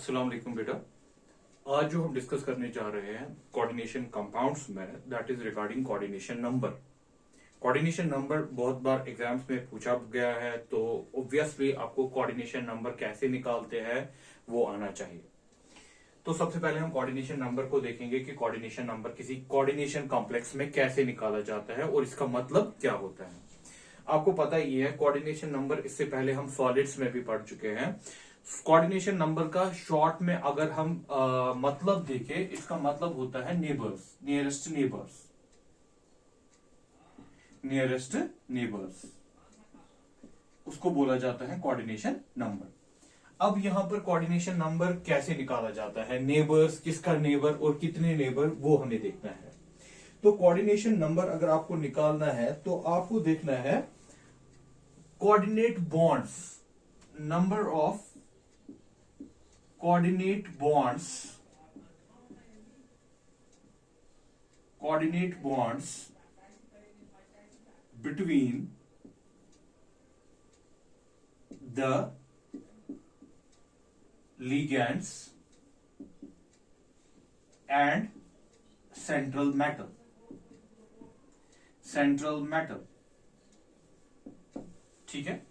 अस्सलाम वालेकुम बेटा। आज जो हम डिस्कस करने जा रहे हैं कोऑर्डिनेशन कंपाउंड्स में, that is regarding coordination number. Coordination number बहुत बार एग्जाम्स में पूछा गया है, तो ऑब्वियसली आपको कोऑर्डिनेशन नंबर कैसे निकालते हैं वो आना चाहिए। तो सबसे पहले हम कोऑर्डिनेशन नंबर को देखेंगे कि कोऑर्डिनेशन नंबर किसी कोऑर्डिनेशन कॉम्प्लेक्स में कैसे निकाला जाता है और इसका मतलब क्या होता है। आपको पता ही है कोऑर्डिनेशन नंबर, इससे पहले हम सॉलिड्स में भी पढ़ चुके हैं। कोऑर्डिनेशन नंबर का शॉर्ट में अगर हम मतलब देखें, इसका मतलब होता है neighbours, nearest neighbours, nearest neighbours, उसको बोला जाता है कोऑर्डिनेशन नंबर। अब यहां पर कोऑर्डिनेशन नंबर कैसे निकाला जाता है, नेबर्स, किसका नेबर और कितने नेबर, वो हमें देखना है। तो कोऑर्डिनेशन नंबर अगर आपको निकालना है तो आपको देखना है coordinate bonds, number of coordinate bonds between the ligands and central metal, ठीक है।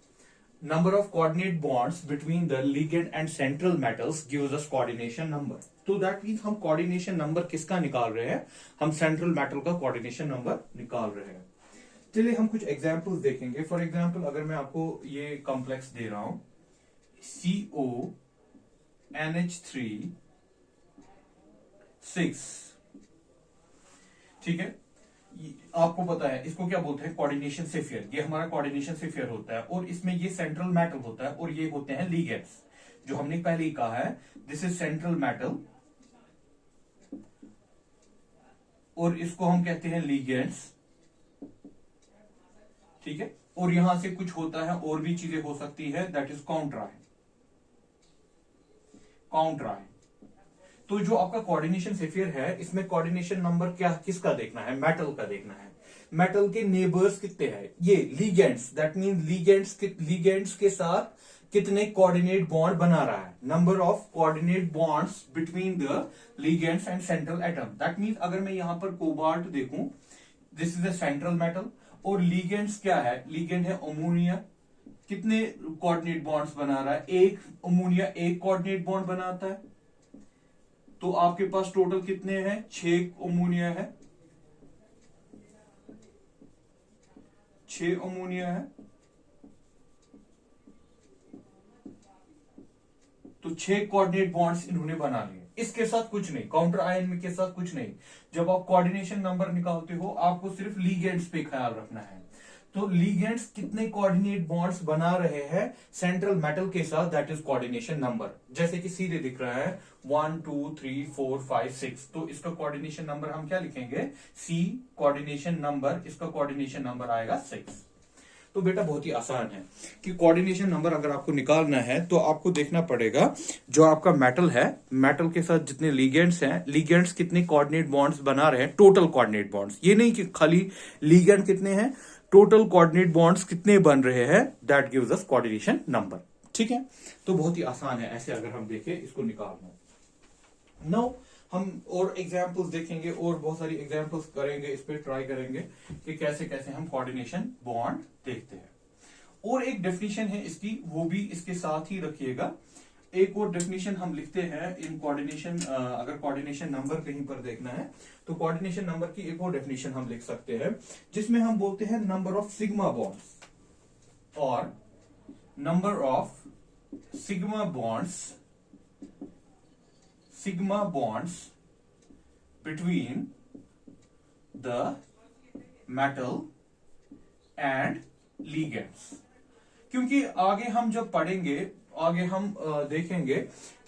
Number of coordinate bonds between the ligand and central metals gives us coordination number. तो that means हम coordination number किसका निकाल रहे हैं, हम central metal का coordination number निकाल रहे हैं। चलिए हम कुछ एग्जांपल्स देखेंगे। फॉर एग्जांपल अगर मैं आपको ये कॉम्प्लेक्स दे रहा हूं CONH3 6, ठीक है। आपको पता है इसको क्या बोलते हैं, कोऑर्डिनेशन सेफियर। ये हमारा कोऑर्डिनेशन सेफियर होता है और इसमें ये सेंट्रल मेटल होता है और ये होते हैं लिगेंड्स, जो हमने पहले ही कहा है। दिस इज सेंट्रल मेटल और इसको हम कहते हैं लिगेंड्स, ठीक है। और यहां से कुछ होता है और भी चीजें हो सकती है, दैट इज काउंट्रा। तो जो आपका कोऑर्डिनेशन सेफियर है, इसमें कोऑर्डिनेशन नंबर क्या किसका देखना है, मेटल का देखना है। मेटल के नेबर्स कितने हैं, ये लिगेंड्स, दैट मीन लिगेंड्स के साथ कितने कोऑर्डिनेट बॉन्ड बना रहा है, number of coordinate bonds between the ligands and central atom. That mean अगर मैं यहां पर कोबाल्ट देखूं, this is a central metal और लिगेंड्स क्या है, लिगेंड है अमोनिया, कितने कोऑर्डिनेट बॉन्ड्स बना रहा है, एक अमोनिया एक कोऑर्डिनेट बॉन्ड बनाता है। तो आपके पास टोटल कितने हैं, 6 अमोनिया है, 6 अमोनिया है। तो 6 कोऑर्डिनेट बॉन्ड्स इन्होंने बना लिए। इसके साथ कुछ नहीं, काउंटर आयन के साथ कुछ नहीं। जब आप कोऑर्डिनेशन नंबर निकालते हो आपको सिर्फ लिगेंड्स पे ख्याल रखना है। तो लिगेंड्स कितने कोऑर्डिनेट बॉन्ड्स बना रहे हैं सेंट्रल मेटल के साथ, दैट इज कोऑर्डिनेशन नंबर। जैसे कि सीधे दिख रहा है 1 2 3 4 5 6, तो इसका कोऑर्डिनेशन नंबर हम क्या लिखेंगे, C कोऑर्डिनेशन नंबर, इसका कोऑर्डिनेशन नंबर आएगा 6। तो बेटा बहुत ही आसान है कि कोऑर्डिनेशन नंबर अगर आपको निकालना है तो आपको देखना पड़ेगा जो आपका मेटल है, मेटल के साथ जितने लिगेंड्स हैं, लिगेंड्स कितने कोऑर्डिनेट बॉन्ड्स बना रहे हैं, टोटल कोऑर्डिनेट बॉन्ड्स, ये नहीं कि खाली लिगेंड कितने हैं, टोटल कोऑर्डिनेट बॉन्ड्स कितने बन रहे हैं, that gives us coordination number, ठीक है। तो बहुत ही आसान है ऐसे अगर हम देखें इसको निकालना। नाउ हम और एग्जांपल्स देखेंगे और बहुत सारी एग्जांपल्स करेंगे, इस पे ट्राई करेंगे कि कैसे कैसे हम कोऑर्डिनेशन बॉन्ड देखते हैं। और एक डेफिनेशन है इसकी, वो भी इसके साथ ही रखिएगा। एक और डेफिनेशन हम लिखते हैं इन कोऑर्डिनेशन, अगर कोऑर्डिनेशन नंबर कहीं पर देखना है तो कोऑर्डिनेशन नंबर की एक और डेफिनेशन हम लिख सकते हैं, जिसमें हम बोलते हैं नंबर ऑफ सिग्मा बॉन्ड्स और number of sigma bonds between the metal and ligands. क्योंकि आगे हम जब पढ़ेंगे, आगे हम देखेंगे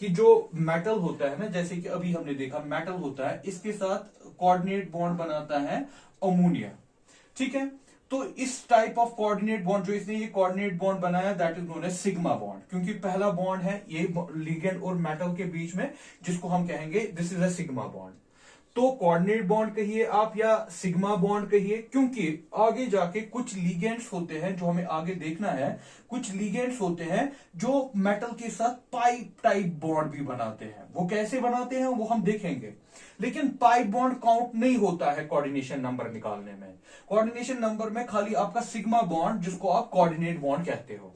कि जो मेटल होता है ना, जैसे कि अभी हमने देखा मेटल होता है, इसके साथ कोऑर्डिनेट बॉन्ड बनाता है अमोनिया, ठीक है। तो इस टाइप ऑफ कोऑर्डिनेट बॉन्ड, जो इसने ये कोऑर्डिनेट बॉन्ड बनाया, that is known as sigma bond, क्योंकि पहला बॉन्ड है ये लिगेंड और मेटल के बीच में, जिसको हम कहेंगे this is a sigma bond. तो कोऑर्डिनेट बॉन्ड कहिए आप या सिग्मा बॉन्ड कहिए, क्योंकि आगे जाके कुछ लिगेंड्स होते हैं जो हमें आगे देखना है। कुछ लिगेंड्स होते हैं जो मेटल के साथ पाइप टाइप बॉन्ड भी बनाते हैं। वो कैसे बनाते हैं वो हम देखेंगे, लेकिन पाइप बॉन्ड काउंट नहीं होता है कोऑर्डिनेशन नंबर निकालने में। कोऑर्डिनेशन नंबर में खाली आपका सिग्मा बॉन्ड, जिसको आप कोऑर्डिनेट बॉन्ड कहते हो।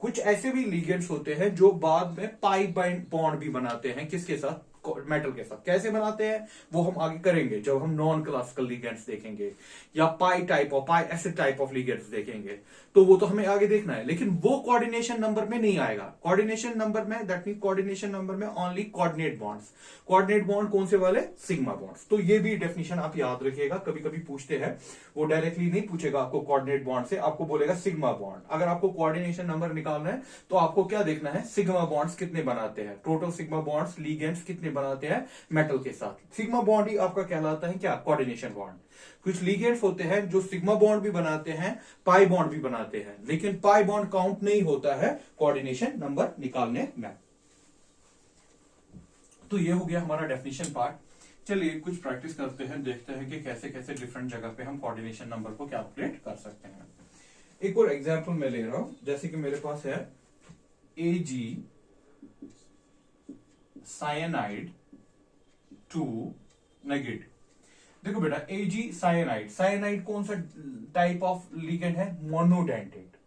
कुछ ऐसे भी लिगेंड्स होते हैं जो बाद में पाइप बॉन्ड भी बनाते हैं, किसके साथ, मेटल के साथ। कैसे बनाते हैं वो हम आगे करेंगे जब हम नॉन क्लासिकल लिगेंड्स देखेंगे या पाई टाइप और पाई एसिड टाइप ऑफ लिगेंड्स देखेंगे, तो वो तो हमें आगे देखना है। लेकिन वो कोऑर्डिनेशन नंबर में नहीं आएगा। कोऑर्डिनेशन नंबर में, दैट मीन कोऑर्डिनेशन नंबर में only coordinate bonds. Coordinate bond कौन से वाले, सिग्मा बॉन्ड्स। तो ये भी डेफिनेशन आप याद रखिएगा, कभी कभी पूछते हैं। वो डायरेक्टली नहीं पूछेगा आपको कोऑर्डिनेट बॉन्ड से, आपको बोलेगा सिग्मा बॉन्ड। अगर आपको कोऑर्डिनेशन नंबर निकालना है तो आपको क्या देखना है, सिग्मा बॉन्ड्स कितने बनाते हैं, टोटल सिग्मा बॉन्ड्स लिगेंड्स कितने बनाते हैं मेटल के साथ। सिग्मा बॉन्ड ही आपका कहलाता है क्या, कोऑर्डिनेशन बॉन्ड। कुछ लिगेंड्स होते हैं जो सिग्मा बॉन्ड भी बनाते हैं, पाई बॉन्ड भी बनाते हैं, लेकिन पाई बॉन्ड काउंट नहीं होता है कोऑर्डिनेशन नंबर निकालने में। तो ये हो गया हमारा डेफिनेशन पार्ट। चलिए कुछ प्रैक्टिस करते हैं, देखते हैं कि कैसे कैसे डिफरेंट जगह पे हम कोऑर्डिनेशन नंबर को कैलकुलेट कर सकते हैं। एक और एग्जांपल मैं ले रहा हूं, जैसे कि मेरे पास है Ag साइनाइड 2 नेगेटिव। देखो बेटा, Ag साइनाइड, साइनाइड कौन सा टाइप ऑफ लिगेंड है, मोनोडेंटेट।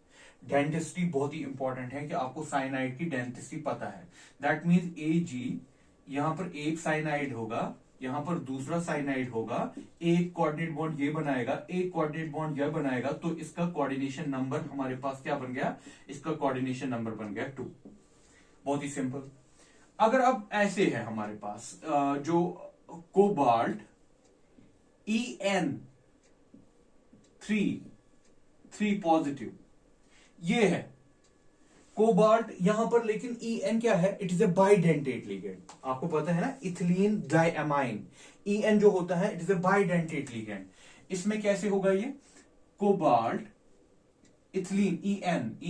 डेंटिसिटी बहुत ही इंपॉर्टेंट है कि आपको साइनाइड की डेंटिसिटी पता है। दैट मीन्स Ag, यहां पर एक साइनाइड होगा, यहां पर दूसरा साइनाइड होगा, एक कोऑर्डिनेट बॉन्ड ये बनाएगा, एक कोऑर्डिनेट बॉन्ड यह बनाएगा, तो इसका कोऑर्डिनेशन नंबर हमारे पास क्या बन गया, इसका कोऑर्डिनेशन नंबर बन गया 2। बहुत ही सिंपल। अगर अब ऐसे है हमारे पास जो कोबाल्ट En3 पॉजिटिव, ये है कोबाल्ट यहां पर, लेकिन En क्या है, it is a bidentate ligand. आपको पता है ना, इथिलीन डाइअमाइन, En जो होता है it is a bidentate ligand. इसमें कैसे होगा ये, कोबाल्ट इथिलीन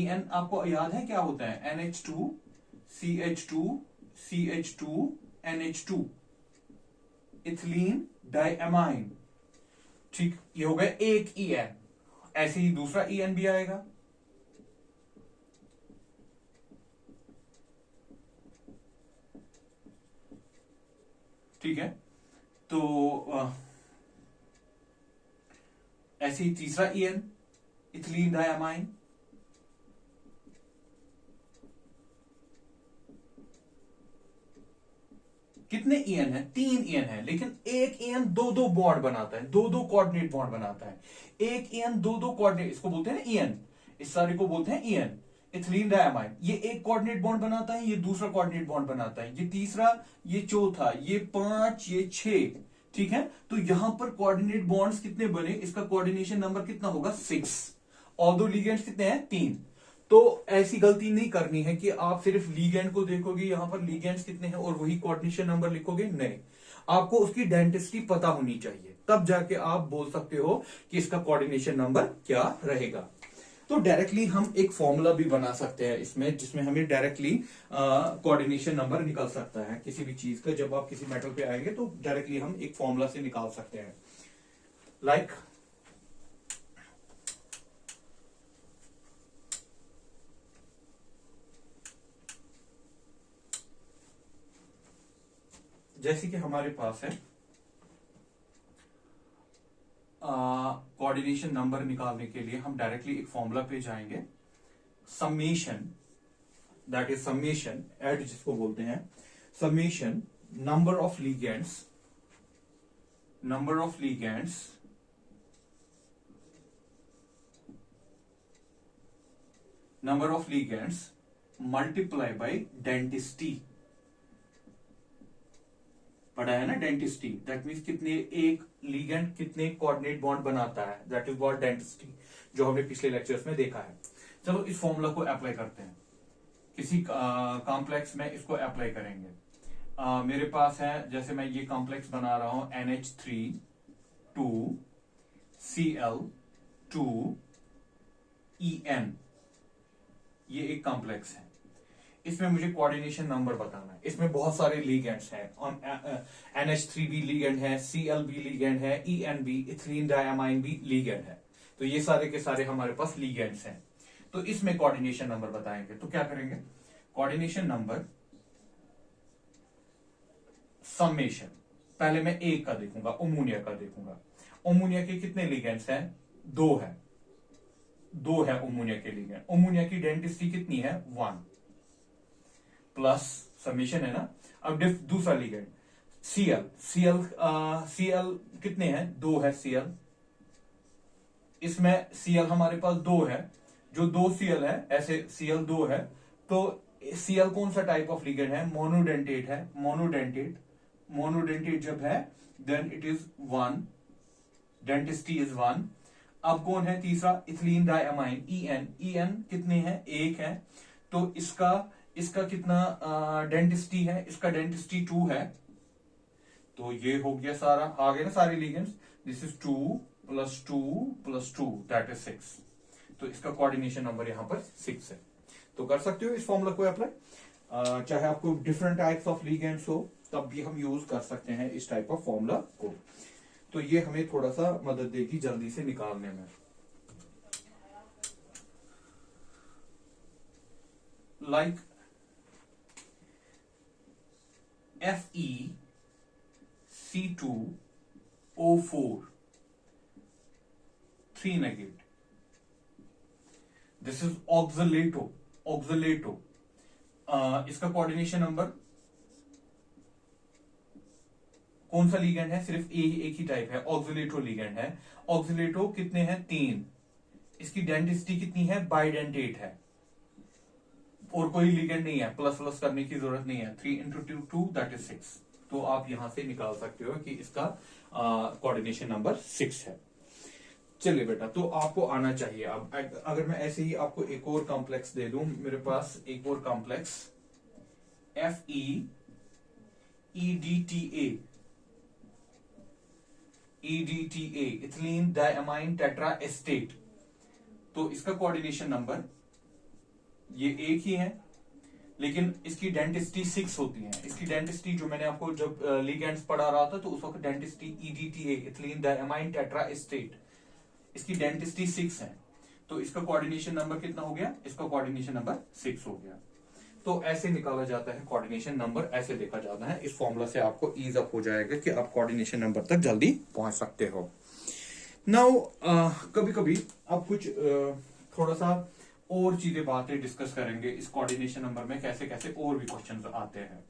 En आपको याद है क्या होता है, NH2 CH2 CH2 NH2, ethylene diamine. ठीक, ये हो गया एक En। ऐसे ही दूसरा En भी आएगा, ठीक है। तो ऐसे ही तीसरा En, इथिलीन डाइअमाइन। कितने En है, 3 En है, लेकिन एक En दो दो बॉन्ड बनाता है, दो दो कोऑर्डिनेट बॉन्ड बनाता है। एक En दो दो कोऑर्डिनेट, इसको बोलते हैं ना En, इस सारे को बोलते हैं En, इथिलीन डाइअमाइन। ये एक कोऑर्डिनेट बॉन्ड बनाता है, ये दूसरा कोऑर्डिनेट बॉन्ड बनाता है, ये तीसरा, ये चौथा, ये 5, ये 6। ठीक है, तो यहां पर कोऑर्डिनेट बॉन्ड्स कितने बने, इसका कोऑर्डिनेशन नंबर कितना होगा, 6। और दो लिगेंड्स कितने हैं, 3। तो ऐसी गलती नहीं करनी है कि आप सिर्फ लिगेंड को देखोगे, यहां पर लिगेंड्स कितने हैं और वही कोऑर्डिनेशन नंबर लिखोगे। नहीं, आपको उसकी डेंटिसिटी पता होनी चाहिए, तब जाके आप बोल सकते हो कि इसका कोऑर्डिनेशन नंबर क्या रहेगा। तो डायरेक्टली हम एक फॉर्मूला भी बना सकते हैं इसमें, जिसमें हमें डायरेक्टली कोऑर्डिनेशन नंबर निकल सकता है किसी भी चीज का। जब आप किसी मेटल पे आएंगे तो डायरेक्टली हम एक फॉर्मूला से निकाल सकते हैं। लाइक जैसे कि हमारे पास है कोऑर्डिनेशन नंबर निकालने के लिए हम डायरेक्टली एक फॉर्मूला पे जाएंगे, summation, that is summation add जिसको बोलते हैं, summation number of ligands, number of ligands number of ligands multiply by denticity. पढ़ा है ना डेंटिसिटी, दैट मीन्स कितने एक लिगेंड कितने कोऑर्डिनेट बॉन्ड बनाता है, दैट इज व्हाट डेंटिसिटी, जो हमने पिछले लेक्चर्स में देखा है। चलो इस फॉर्मूला को अप्लाई करते हैं, किसी कॉम्प्लेक्स में इसको अप्लाई करेंगे। मेरे पास है, जैसे मैं ये कॉम्प्लेक्स बना रहा हूं, NH3 2 Cl 2 En, ये एक कॉम्प्लेक्स है। इसमें मुझे कोऑर्डिनेशन नंबर बताना है। इसमें बहुत सारे लिगेंड्स हैं, NH3B लिगेंड है, CLB लिगेंड है, ENB इथिलीन डायमाइन भी लिगेंड है। तो ये सारे के सारे हमारे पास लिगेंड्स हैं। तो इसमें कोऑर्डिनेशन नंबर बताएंगे। तो क्या करेंगे, कोऑर्डिनेशन नंबर समेशन, पहले मैं एक का देखूंगा, अमोनिया का देखूंगा। अमोनिया के कितने लिगेंड्स हैं, दो है अमोनिया के लिगेंड। अमोनिया की डेंसिटी कितनी है, 1 प्लस समेशन है ना। अब दूसरा लिगेंड Cl कितने हैं, 2 है Cl। इसमें Cl हमारे पास 2 है, जो 2 Cl है, ऐसे Cl 2 है। तो Cl कौन सा टाइप ऑफ लिगेंड है, मोनोडेंटेट है। मोनोडेंटेट जब है then it is 1, density is 1। अब कौन है तीसरा, इथिलीन डायमाइन EN कितने हैं, 1 है। तो इसका कितना डेंसिटी है, इसका डेंसिटी 2 है। तो ये हो गया सारा, आ गए ना सारे ligands. This is 2 + 2 + 2 that is 6। तो इसका कोऑर्डिनेशन नंबर यहां पर 6 है। तो कर सकते हो इस फॉर्मूला को अप्लाई, चाहे आपको डिफरेंट टाइप्स ऑफ लिगेंड्स हो तब भी हम यूज कर सकते हैं इस टाइप ऑफ फॉर्मूला को। तो ये हमें थोड़ा सा मदद देगी जल्दी से निकालने में। Like FeC2O4 3 negative, this is ऑक्सलेटो। इसका कोऑर्डिनेशन नंबर कौन सा लिगेंड है, सिर्फ एक ही टाइप है, ऑक्सलेटो लिगेंड है। ऑक्सलेटो कितने हैं, 3। इसकी डेंसिटी कितनी है, बाइडेंटेट है, और कोई लिगेंड नहीं है, प्लस करने की जरूरत नहीं है। 3 × 2 दैट इज 6। तो आप यहां से निकाल सकते हो कि इसका कोऑर्डिनेशन नंबर 6 है। चलिए बेटा, तो आपको आना चाहिए। अब अगर मैं ऐसे ही आपको एक और कॉम्प्लेक्स दे दूं, मेरे पास एक और complex FeEDTA ethylene diamine tetra estate. तो इसका कोऑर्डिनेशन नंबर ये एक ही है, लेकिन इसकी डेंसिटी 6 होती है। इसकी डेंसिटी जो मैंने आपको जब लिगेंड्स पढ़ा रहा था, तो उस वक्त density EDTA ethylene diamine tetra estate, इसकी डेंसिटी 6 है। तो इसका कोऑर्डिनेशन नंबर कितना हो गया, इसका कोऑर्डिनेशन नंबर 6 हो गया। तो ऐसे निकाला जाता है कोऑर्डिनेशन नंबर, ऐसे देखा जाता है। इस फॉर्मूला से आपको ईज अप हो जाएगा कि आप कोऑर्डिनेशन नंबर तक जल्दी पहुंच सकते हो। नाउ कभी कभी आप कुछ थोड़ा सा और चीजें बातें डिस्कस करेंगे इस कोऑर्डिनेशन नंबर में, कैसे कैसे और भी क्वेश्चंस आते हैं।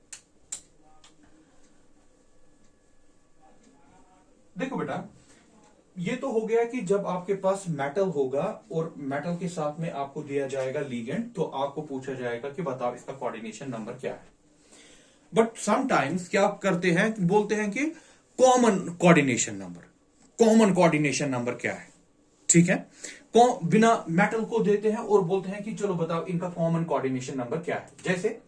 देखो बेटा, ये तो हो गया कि जब आपके पास मेटल होगा और मेटल के साथ में आपको दिया जाएगा लिगेंड, तो आपको पूछा जाएगा कि बताओ इसका कोऑर्डिनेशन नंबर क्या है। बट समटाइम्स क्या करते हैं, बोलते हैं कि कॉमन कोऑर्डिनेशन नंबर क्या है, ठीक है। बिना मेटल को देते हैं और बोलते हैं कि चलो बताओ इनका कॉमन कोऑर्डिनेशन नंबर क्या है। जैसे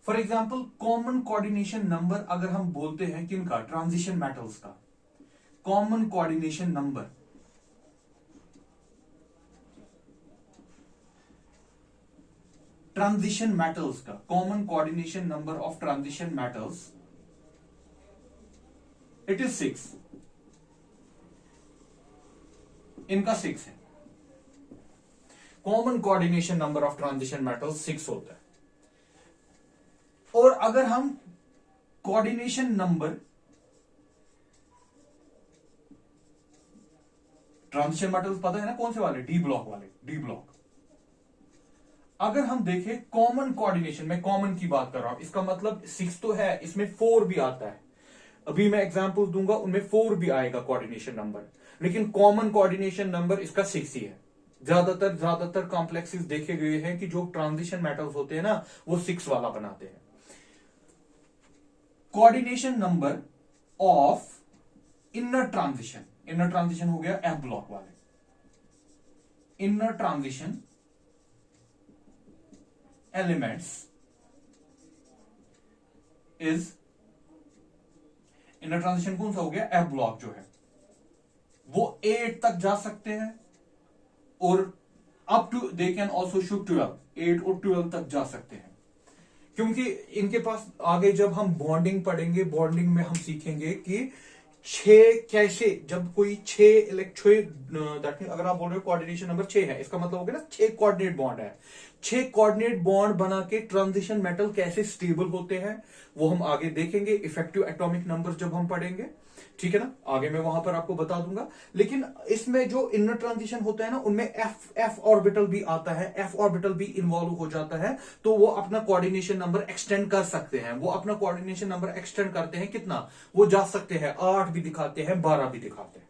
for example common coordination number अगर हम बोलते हैं किनका, ट्रांजिशन मेटल्स का common coordination number, transition metals का common coordination number of transition metals, it is 6। इनका 6 है। Common coordination number of transition metals 6 होता है। और अगर हम कोऑर्डिनेशन नंबर ट्रांजिशन मेटल्स पता है ना कौन से वाले, डी ब्लॉक। अगर हम देखें कॉमन कोऑर्डिनेशन में, कॉमन की बात कर रहा हूं, इसका मतलब 6 तो है, इसमें 4 भी आता है। अभी मैं एग्जांपल दूंगा, उनमें 4 भी आएगा कोऑर्डिनेशन नंबर, लेकिन कॉमन कोऑर्डिनेशन नंबर इसका 6 ही है। ज्यादातर कॉम्प्लेक्सेस देखे गए हैं कि जो ट्रांजिशन मेटल्स होते हैं ना, वो 6 वाला बनाते हैं। Coordination number of inner transition हो गया F ब्लॉक वाले, inner transition elements is, inner transition कौन सा हो गया, F ब्लॉक जो है वो 8 तक जा सकते हैं, और up to they can also shoot 12, 8 और 12 तक जा सकते हैं। क्योंकि इनके पास आगे जब हम बॉन्डिंग पढ़ेंगे, बॉन्डिंग में हम सीखेंगे कि छह कैसे, जब कोई दैट मीन अगर आप बोल रहे हो कोऑर्डिनेशन नंबर 6 है, इसका मतलब हो गया ना 6 कोऑर्डिनेट बॉन्ड है। 6 कोऑर्डिनेट बॉन्ड बना के ट्रांजिशन मेटल कैसे स्टेबल होते हैं वो हम आगे देखेंगे, इफेक्टिव एटॉमिक नंबर जब हम पढ़ेंगे, ठीक है ना, आगे मैं वहां पर आपको बता दूंगा। लेकिन इसमें जो इनर ट्रांजिशन होता है ना, उनमें एफ ऑर्बिटल भी आता है, एफ ऑर्बिटल भी इन्वॉल्व हो जाता है, तो वो अपना कोऑर्डिनेशन नंबर एक्सटेंड कर सकते हैं। वो अपना कोऑर्डिनेशन नंबर एक्सटेंड करते हैं कितना, वो जा सकते हैं 8 भी दिखाते हैं, 12 भी दिखाते हैं,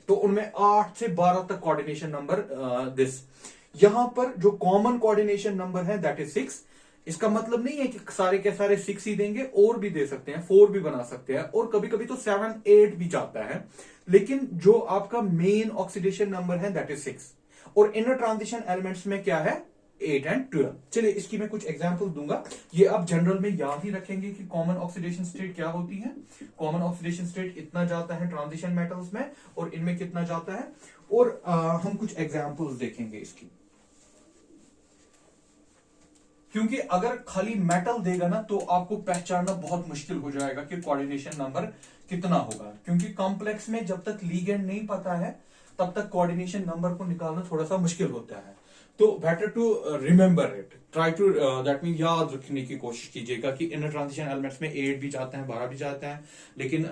तो उनमें 8 से 12 तक कोऑर्डिनेशन नंबर दिस। यहां पर जो कॉमन कोऑर्डिनेशन नंबर है दैट इज 6। इसका मतलब नहीं है कि सारे के सारे 6 ही देंगे, और भी दे सकते हैं, 4 भी बना सकते हैं, और कभी कभी तो 7 8 भी जाता है। लेकिन जो आपका मेन ऑक्सीडेशन नंबर है दैट इज 6। और इनर ट्रांजिशन एलिमेंट्स में क्या है, 8 एंड 12। चलिए इसकी मैं कुछ एग्जांपल दूंगा, ये आप जनरल में याद ही रखेंगे कि कॉमन ऑक्सीडेशन स्टेट क्या होती है। कॉमन ऑक्सीडेशन स्टेट इतना जाता है ट्रांजिशन मेटल्स में, और इनमें कितना जाता है, और हम कुछ एग्जांपल्स देखेंगे इसकी। क्योंकि अगर खाली मेटल देगा ना तो आपको पहचानना बहुत मुश्किल हो जाएगा कि कोऑर्डिनेशन नंबर कितना होगा, क्योंकि कॉम्प्लेक्स में जब तक लीगेंड नहीं पता है तब तक कोऑर्डिनेशन नंबर को निकालना थोड़ा सा मुश्किल होता है। तो better to remember it, try to that mean याद रखने की कोशिश कीजिएगा कि इनर ट्रांजिशन एलिमेंट्स में 8 भी जाते हैं, 12 भी जाते हैं, लेकिन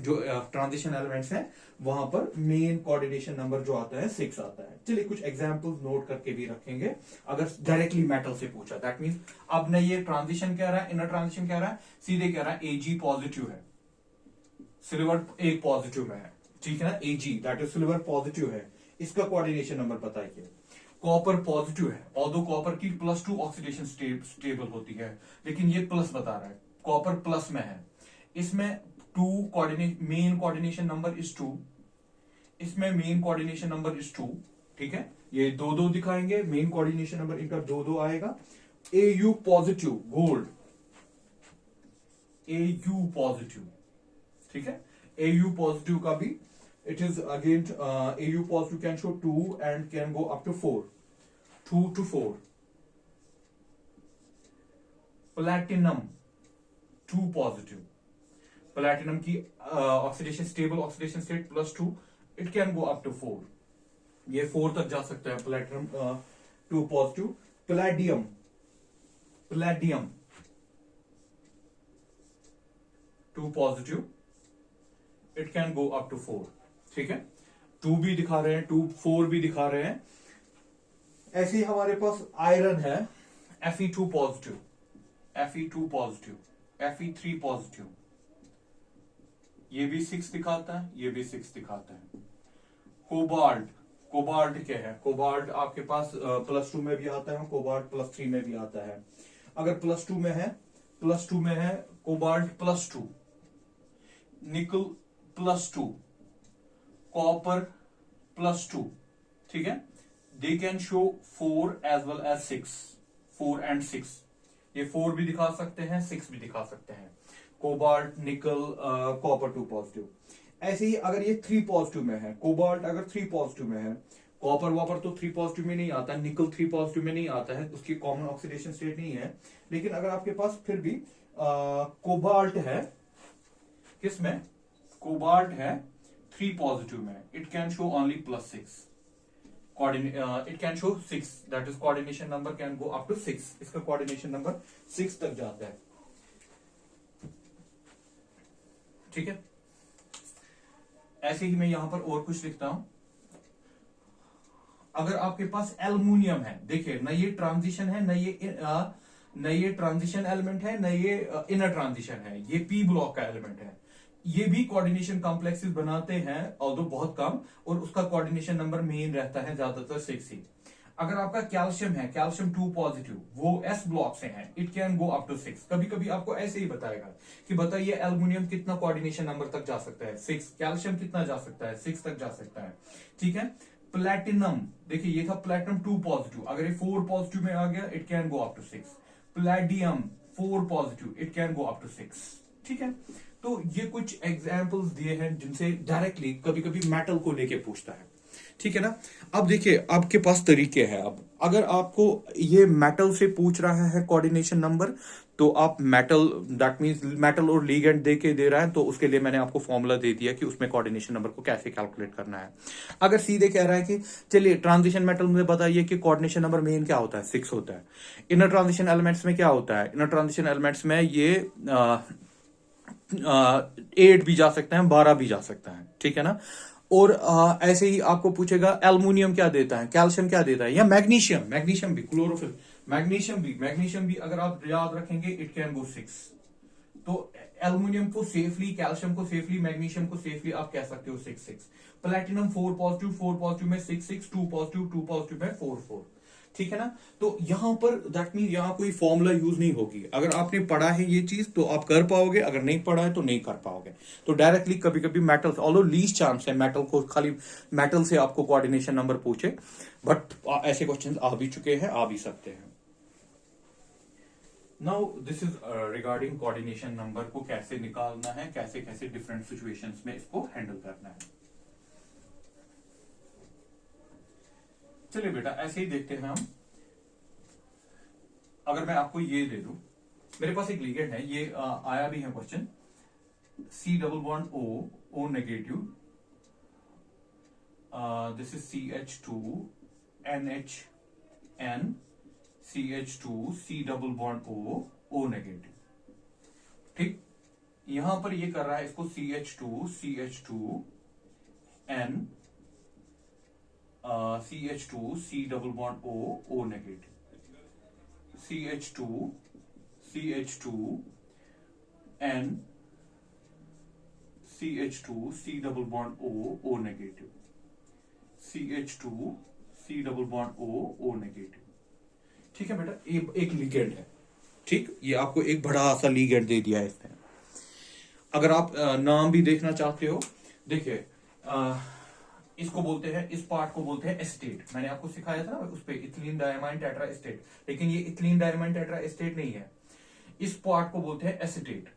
जो ट्रांजिशन एलिमेंट्स हैं वहां पर मेन कोऑर्डिनेशन नंबर जो आता है 6 आता है। चलिए कुछ एग्जांपल्स नोट करके भी रखेंगे अगर डायरेक्टली मेटल से पूछा। दैट मीन अब न ये ट्रांजिशन कह रहा है, इनर ट्रांजिशन कह रहा है, सीधे कह रहा है Ag पॉजिटिव है, सिल्वर एक पॉजिटिव में है, ठीक है ना, Ag that is silver positive है, इसका कोऑर्डिनेशन नंबर बताइए। कॉपर पॉजिटिव है, ऑल्दो कॉपर की +2 ऑक्सीडेशन स्टेबल होती है, लेकिन ये प्लस बता रहा है, कॉपर प्लस में है, इसमें 2 coordinate main coordination number is 2, इसमें मेन कोऑर्डिनेशन नंबर इज 2, ठीक है, ये 2 दिखाएंगे, मेन कोऑर्डिनेशन नंबर इनका 2 आएगा। Au positive gold, Au positive, ठीक है, Au पॉजिटिव का भी it is again Au positive can show 2 and can go up to 4, 2 to 4. Platinum 2 positive, platinum की oxidation stable oxidation state +2, it can go up to 4, ये 4 तक जा सकता है platinum 2 positive। palladium 2 positive, it can go up to 4, ठीक है, 2 भी दिखा रहे हैं, 2 4 भी दिखा रहे हैं। ऐसे ही हमारे पास आयरन है Fe2 positive, Fe2 positive, Fe3 positive, ये भी 6 दिखाता है, ये भी 6 दिखाता है। कोबाल्ट, कोबाल्ट क्या है, कोबाल्ट आपके पास +2 में भी आता है, कोबाल्ट +3 में भी आता है। अगर +2 में है, +2 में है कोबाल्ट +2, निकल +2, कॉपर +2, ठीक है, they can show 4 as well as 6, 4 and 6, ये 4 भी दिखा सकते हैं, 6 भी दिखा सकते हैं, कोबाल्ट निकल कॉपर 2 पॉजिटिव। ऐसे ही अगर ये 3 पॉजिटिव में है, कोबाल्ट अगर 3 पॉजिटिव में है, कॉपर वापर तो 3 पॉजिटिव में नहीं आता, निकल 3 पॉजिटिव में नहीं आता है, उसकी कॉमन ऑक्सीडेशन स्टेट नहीं है। लेकिन अगर आपके पास फिर भी कोबाल्ट है, किसमें कोबाल्ट है 3 पॉजिटिव में, it can show only +6, it can show 6, that is coordination number can go up to 6, इसका कोऑर्डिनेशन नंबर 6 तक जाता है, ठीक है। ऐसे ही मैं यहां पर और कुछ लिखता हूं। अगर आपके पास एल्युमिनियम है, देखिए न ये ट्रांजिशन है, न ये ट्रांजिशन एलिमेंट है, न ये इनर ट्रांजिशन है, ये पी ब्लॉक का एलिमेंट है, ये भी कोऑर्डिनेशन कॉम्प्लेक्सेस बनाते हैं ऑल्दो बहुत कम, और उसका कोऑर्डिनेशन नंबर मेन रहता है ज्यादातर 6 ही। अगर आपका कैल्शियम है, कैल्शियम 2 पॉजिटिव, वो S ब्लॉक से है, it can go up to 6। कभी कभी आपको ऐसे ही बताएगा कि बताइए एल्युमिनियम कितना कोऑर्डिनेशन नंबर तक जा सकता है, 6, कैल्शियम कितना जा सकता है, 6 तक जा सकता है, ठीक है। प्लेटिनम, देखिए ये था प्लेटिनम 2 पॉजिटिव, अगर ये 4 पॉजिटिव में आ गया it can go up to 6। Palladium 4 positive, it can go up to 6, ठीक है। तो ये कुछ एग्जांपल्स दिए हैं जिनसे डायरेक्टली कभी कभी मेटल को लेके पूछता है। ठीक है ना। अब देखिए आपके पास तरीके हैं। अब अगर आपको ये मेटल से पूछ रहा है कोऑर्डिनेशन नंबर, तो आप मेटल, दैट मींस मेटल और लीगेंड दे के दे रहा है, तो उसके लिए मैंने आपको फॉर्मूला दे दिया कि उसमें कोऑर्डिनेशन नंबर को कैसे कैलकुलेट करना है। अगर सीधे कह रहा है कि चलिए ट्रांजिशन मेटल में बताइए कि कोऑर्डिनेशन नंबर मेन क्या होता है, 6 होता है। इनर ट्रांजिशन एलिमेंट्स में क्या होता है, इनर ट्रांजिशन एलिमेंट्स में ये 8 भी जा सकता है, 12 भी जा सकता है, ठीक है ना। और ऐसे ही आपको पूछेगा एल्युमिनियम क्या देता है, कैल्शियम क्या देता है, या मैग्नीशियम, मैग्नीशियम भी, क्लोरोफिल, मैग्नीशियम भी अगर आप याद रखेंगे इट कैन गो 6। तो एल्युमिनियम को सेफली, कैल्शियम को सेफली, मैग्नीशियम को सेफली आप कह सकते हो 6 6। प्लेटिनम 4 पॉजिटिव, 4 पॉजिटिव में 6 6, 2 पॉजिटिव, 2 पॉजिटिव में 4 4, ठीक है ना। तो यहां पर दैट मीन यहां कोई फॉर्मूला यूज नहीं होगी। अगर आपने पढ़ा है ये चीज तो आप कर पाओगे, अगर नहीं पढ़ा है तो नहीं कर पाओगे। तो डायरेक्टली कभी कभी मेटल, ऑल्दो लीस्ट चांस है मेटल को, खाली मेटल से आपको कोऑर्डिनेशन नंबर पूछे, बट ऐसे क्वेश्चन आ भी चुके हैं, आ भी सकते हैं। Now this is regarding coordination number को कैसे निकालना है, कैसे कैसे डिफरेंट सिचुएशंस में इसको हैंडल करना है। चलिए बेटा ऐसे ही देखते हैं हम। अगर मैं आपको ये दे दूं, मेरे पास एक लिगेंड है, ये आया भी है question, C double bond O negative, this is CH2 NHN CH2 C double bond O negative, ठीक। यहां पर ये कर रहा है इसको CH2 N CH2 C double bond O negative, CH2 N CH2 C double bond O negative, CH2 C double bond O negative, ठीक है बेटा। एक लिगेंड है, ठीक। ये आपको एक बड़ा सा लिगेंड दे दिया है इसने। अगर आप नाम भी देखना चाहते हो, देखिए इसको बोलते हैं, इस पार्ट को बोलते हैं एस्टेट। मैंने आपको सिखाया था ना उस पे, इथिलीन डायमाइन टेट्रा एस्टेट, लेकिन ये इथिलीन डायमाइन टेट्रा एस्टेट नहीं है, इस पार्ट को बोलते हैं एसिटेट।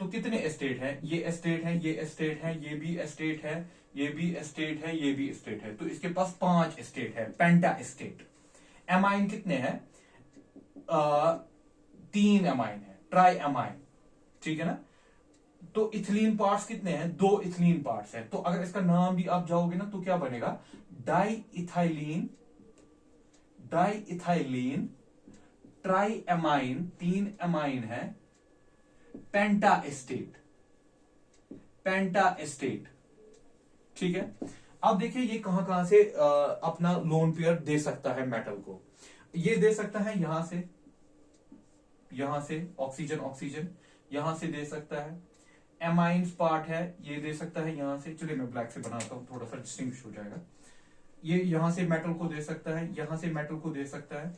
तो कितने एस्टेट हैं, ये एस्टेट है, ये एस्टेट है, ये भी एस्टेट है, ये भी एस्टेट है, ये भी एस्टेट है। तो इसके पास 5 एस्टेट है, पेंटा एस्टेट। एमाइन कितने हैं, 3 एमाइन है, ट्राई एमाइन, ठीक है ना। तो इथिलीन पार्ट्स कितने हैं, 2 इथिलीन पार्ट्स हैं। तो अगर इसका नाम भी आप जाओगे ना तो क्या बनेगा, diethylenetriamine, 3 amine है, पेंटा एस्टेट, ठीक है। अब देखिए ये कहां कहां से अपना लोन पेयर दे सकता है मेटल को। ये दे सकता है यहां से ऑक्सीजन यहां से दे सकता है, एमाइन्स पार्ट है ये दे सकता है यहां से। चलिए मैं ब्लैक से बनाता हूं, थोड़ा सा डिस्टिंग्विश हो जाएगा। ये यहां से मेटल को दे सकता है, यहां से मेटल को दे सकता है,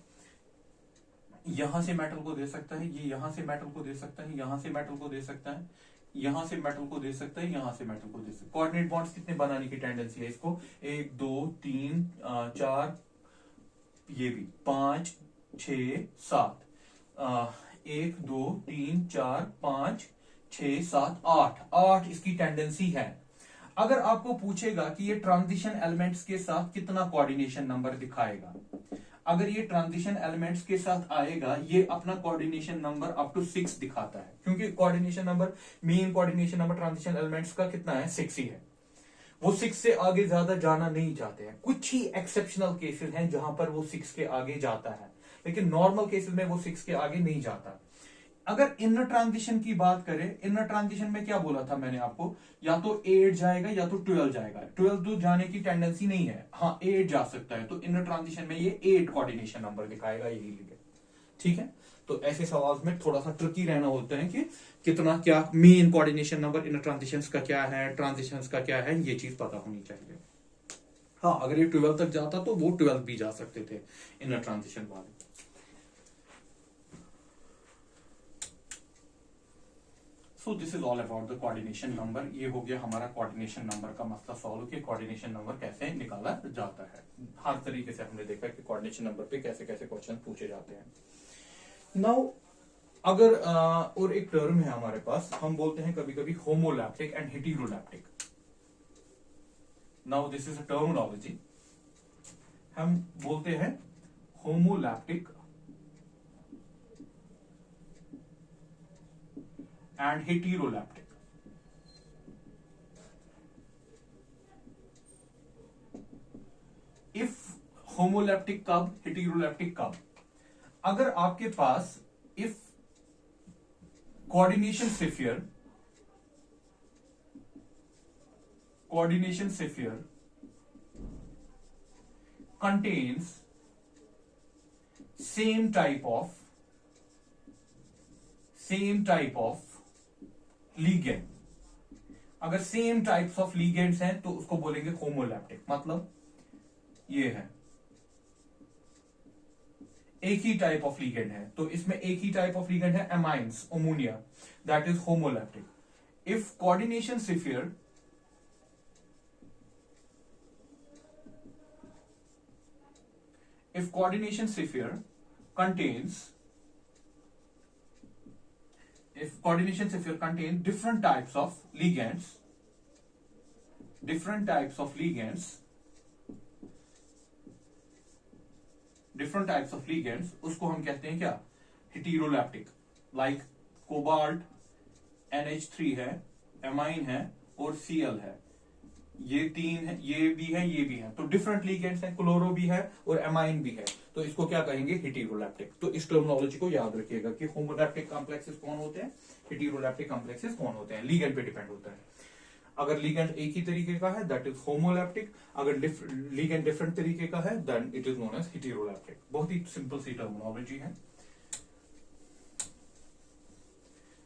यहां से मेटल को दे सकता है, ये यहां से मेटल को दे सकता है, यहां से मेटल को दे सकता है, यहां से मेटल को दे सकता है, यहां से मेटल को दे सकता है। कोऑर्डिनेट बॉन्ड्स कितने बनाने की टेंडेंसी है इसको, 1 2 3 4, ये भी 5 6 7, 1 2 3 4 5 6 7 8 इसकी टेंडेंसी है। अगर आपको पूछेगा कि ये ट्रांजिशन एलिमेंट्स के साथ कितना कोऑर्डिनेशन नंबर दिखाएगा, अगर ये ट्रांजिशन एलिमेंट्स के साथ आएगा, ये अपना कोऑर्डिनेशन नंबर अप टू 6 दिखाता है, क्योंकि coordination number, main coordination number transition elements का कितना है, 6 ही है। वो 6 से आगे ज्यादा जाना नहीं चाहते हैं। कुछ ही एक्सेप्शनल केसेस हैं जहां पर वो 6 के आगे जाता है, लेकिन नॉर्मल केसेस में वो 6 के आगे नहीं जाता। अगर इनर ट्रांजिशन की बात करें, इनर ट्रांजिशन में क्या बोला था मैंने आपको, या तो 8 जाएगा या तो 12 जाएगा। 12 तो जाने की टेंडेंसी नहीं है, हाँ 8 जा सकता है। तो इनर ट्रांजिशन में ये 8 कोऑर्डिनेशन नंबर दिखाएगा, यही लिखे, ठीक है। तो ऐसे सवाल में थोड़ा सा ट्रिकी रहना होता है कि कितना, क्या main coordination number inner transitions का क्या है, ट्रांजिशंस का क्या है, ये चीज पता होनी चाहिए। हाँ अगर ये 12 तक जाता तो वो 12 भी जा सकते थे इनर ट्रांजिशन वाले। सो this is all about the coordination number. ये हो गया हमारा कोऑर्डिनेशन नंबर का मसला सॉल्व कि कोऑर्डिनेशन नंबर कैसे निकाला जाता है। हर तरीके से हमने देखा कि कोऑर्डिनेशन नंबर पे कैसे कैसे क्वेश्चन पूछे जाते हैं। नाउ अगर और एक टर्म है हमारे पास, हम बोलते हैं कभी कभी homoleptic and heteroleptic. Now this is a terminology, हम बोलते हैं homoleptic and heteroleptic. If homoleptic कब, हेटेरोलैप्टिक कब? अगर आपके पास if coordination sphere contains same type of ligand, अगर सेम टाइप्स ऑफ लिगेंड्स हैं तो उसको बोलेंगे होमोलैप्टिक। मतलब ये है एक ही टाइप ऑफ लिगेंड है, तो इसमें एक ही टाइप ऑफ लिगेंड है amines, ammonia, that is homoleptic. If coordination sphere contains different types of ligands, उसको हम कहते हैं क्या, हेटेरोलैप्टिक। लाइक कोबाल्ट NH3 है, एमाइन है और Cl है, ये तीन है, ये भी है, ये भी है, तो डिफरेंट लिगेंड्स हैं, क्लोरो भी है और एमाइन भी है, तो इसको क्या कहेंगे, हेटेरोलैप्टिक। तो इस टर्मिनोलॉजी को याद रखिएगा कि होमोलैप्टिक कॉम्प्लेक्सेस कौन होते हैं, हेटेरोलैप्टिक कॉम्प्लेक्सेस कौन होते हैं, लिगेंड पे डिपेंड होता है। अगर लिगेंड एक ही तरीके का है दैट इज होमोलैप्टिक, अगर लिगेंड डिफरेंट तरीके का है then it is known as heteroleptic. बहुत ही सिंपल सी टर्मिनोलॉजी है।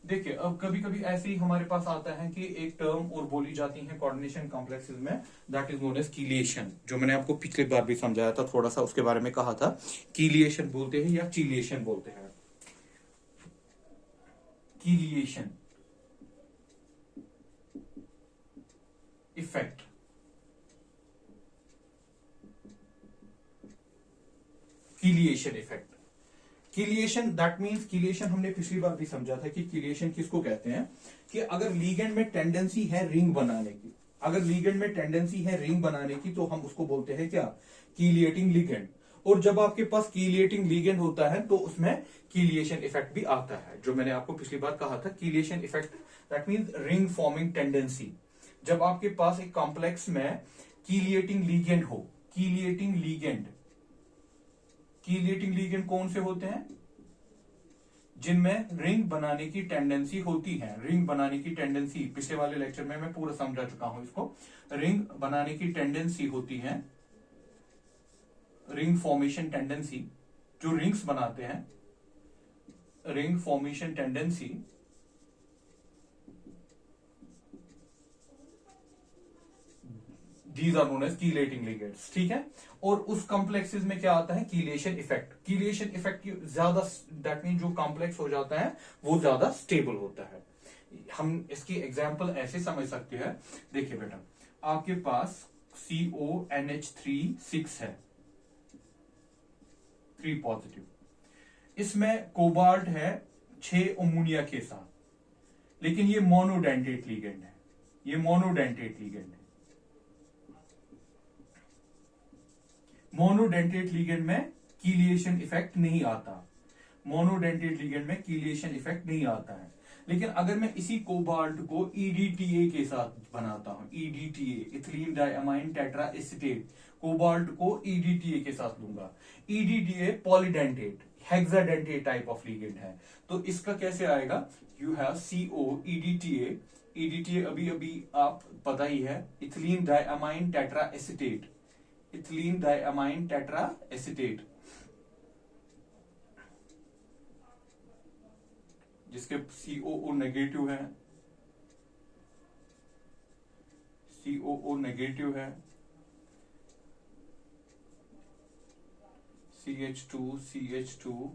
देखिए अब कभी कभी ऐसे ही हमारे पास आता है कि एक टर्म और बोली जाती है कोऑर्डिनेशन कॉम्प्लेक्सेस में, दैट इज नोन एज कीलिएशन, जो मैंने आपको पिछली बार भी समझाया था, थोड़ा सा उसके बारे में कहा था। कीलिएशन बोलते हैं या चीलिएशन बोलते हैं। कीलिएशन इफेक्ट, कीलिएशन इफेक्ट। कीलिएशन दैट मींस, कीलिएशन हमने पिछली बार भी समझा था कि कीलिएशन किसको कहते हैं, कि अगर लीगेंड में टेंडेंसी है रिंग बनाने की, अगर लीगेंड में टेंडेंसी है रिंग बनाने की तो हम उसको बोलते हैं क्या, कीलिएटिंग लीगेंड। और जब आपके पास कीलिएटिंग लीगेंड होता है तो उसमें कीलिएशन इफेक्ट भी आता है, जो मैंने आपको पिछली बार कहा था। Chelation effect that means ring forming tendency. जब आपके पास एक कॉम्प्लेक्स में कीलिएटिंग लीगेंड हो, कीलिएटिंग लीगेंड कौन से होते हैं, जिनमें रिंग बनाने की टेंडेंसी होती है। रिंग बनाने की टेंडेंसी पिछले वाले लेक्चर में मैं पूरा समझा चुका हूं इसको। रिंग बनाने की टेंडेंसी होती है, रिंग फॉर्मेशन टेंडेंसी, जो रिंग्स बनाते हैं, ring formation tendency, these are known as chelating ligands. ठीक है, और उस कॉम्प्लेक्सेस में क्या आता है, कीलेशन इफेक्ट। कीलेशन इफेक्ट की ज्यादा, दैट मीन जो कॉम्प्लेक्स हो जाता है वो ज्यादा स्टेबल होता है। हम इसकी एग्जांपल ऐसे समझ सकते हैं, देखिए बेटा आपके पास CONH3 है, 3 पॉजिटिव, इसमें कोबाल्ट है 6 अमोनिया के साथ, लेकिन ये मोनोडेंटेट लिगेंड है, ये मोनोडेंटेट लिगेंड है। मोनोडेंटेट लिगेंड में कीलिएशन इफेक्ट नहीं आता, मोनोडेंटेट लिगेंड में कीलिएशन इफेक्ट नहीं आता है। लेकिन अगर मैं इसी कोबाल्ट को EDTA के साथ बनाता हूं, EDTA ethylene diamine tetra acetate, cobalt को EDTA के साथ लूंगा, EDTA polydentate hexadentate type of ligand है, तो इसका कैसे आएगा, you have CO EDTA, EDTA अभी अभी आप पता ही है, ethylene diamine tetra acetate, ethylene diamine tetra acetate, जिसके COO नेगेटिव है, COO नेगेटिव है, CH2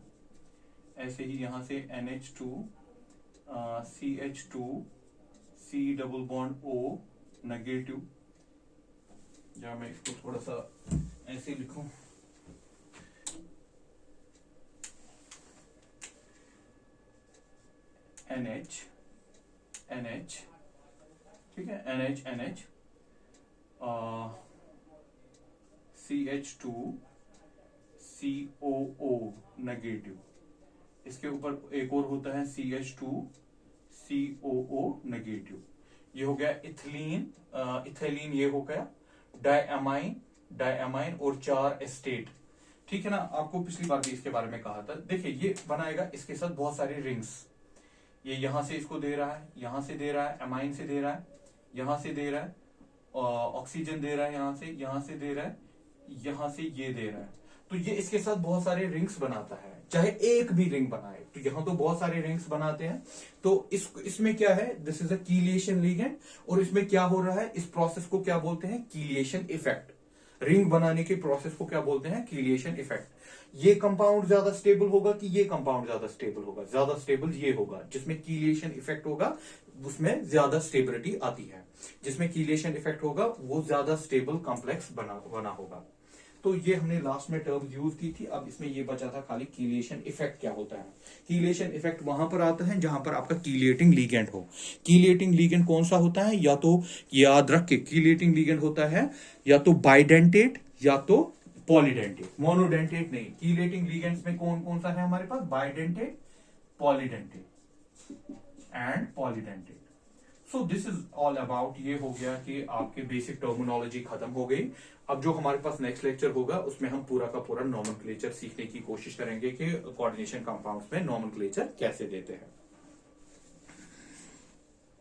ऐसे ही यहां से NH2 CH2 C double bond O negative, जहां मैं इसको थोड़ा सा ऐसे लिखूं, NH, ठीक है, NH CH2COO नेगेटिव, इसके ऊपर एक और होता है CH2COO नेगेटिव। ये हो गया इथिलीन, इथिलीन ये हो गया डायअमाइन, डायअमाइन और 4 एस्टेट। ठीक है ना, आपको पिछली बार भी इसके बारे में कहा था। देखिए ये बनाएगा इसके साथ बहुत सारे रिंग्स, ये यहां से इसको दे रहा है, यहां से दे रहा है, अमाइन से दे रहा है, यहां से दे रहा है, ऑक्सीजन दे रहा है, यहां से दे रहा है, यहां से ये दे रहा है। तो ये इसके साथ बहुत सारे रिंग्स बनाता है, चाहे एक भी रिंग बनाए। तो यहां तो बहुत सारे रिंग्स बनाते हैं। तो इसमें क्या है, दिस इज अ कीलिएशन लिगेंड, और इसमें क्या हो रहा है, इस प्रोसेस को क्या बोलते हैं, कीलिएशन इफेक्ट। रिंग बनाने के प्रोसेस को क्या बोलते हैं, कीलिएशन इफेक्ट। ये कंपाउंड ज्यादा स्टेबल होगा कि ये कंपाउंड ज्यादा स्टेबल होगा, ज्यादा स्टेबल ये होगा जिसमें कीलिएशन इफेक्ट होगा, उसमें ज्यादा स्टेबिलिटी आती है। जिसमें कीलिएशन इफेक्ट होगा वो ज्यादा स्टेबल कॉम्प्लेक्स बना होगा। तो ये हमने लास्ट में टर्म यूज की थी। अब इसमें ये बचा था खाली कीलिएशन इफेक्ट क्या होता है। कीलिएशन इफेक्ट वहां पर आता है जहां पर आपका कीलिएटिंग लिगेंड हो। कीलिएटिंग लिगेंड कौन सा होता है, या तो याद रख के कीलिएटिंग लिगेंड होता है या तो बाइडेंटेट या तो पॉलीडेंटेट, मोनोडेंटेट नहीं। कीलिएटिंग लिगेंड्स में कौन कौन सा है हमारे पास, bidentate, polydentate and polydentate. So this is all about, ये हो गया कि आपके बेसिक टर्मिनोलॉजी खत्म हो गई। अब जो हमारे पास नेक्स्ट लेक्चर होगा उसमें हम पूरा का पूरा नॉमेनक्लेचर सीखने की कोशिश करेंगे कि कोऑर्डिनेशन कंपाउंड्स में नॉमेनक्लेचर कैसे देते हैं।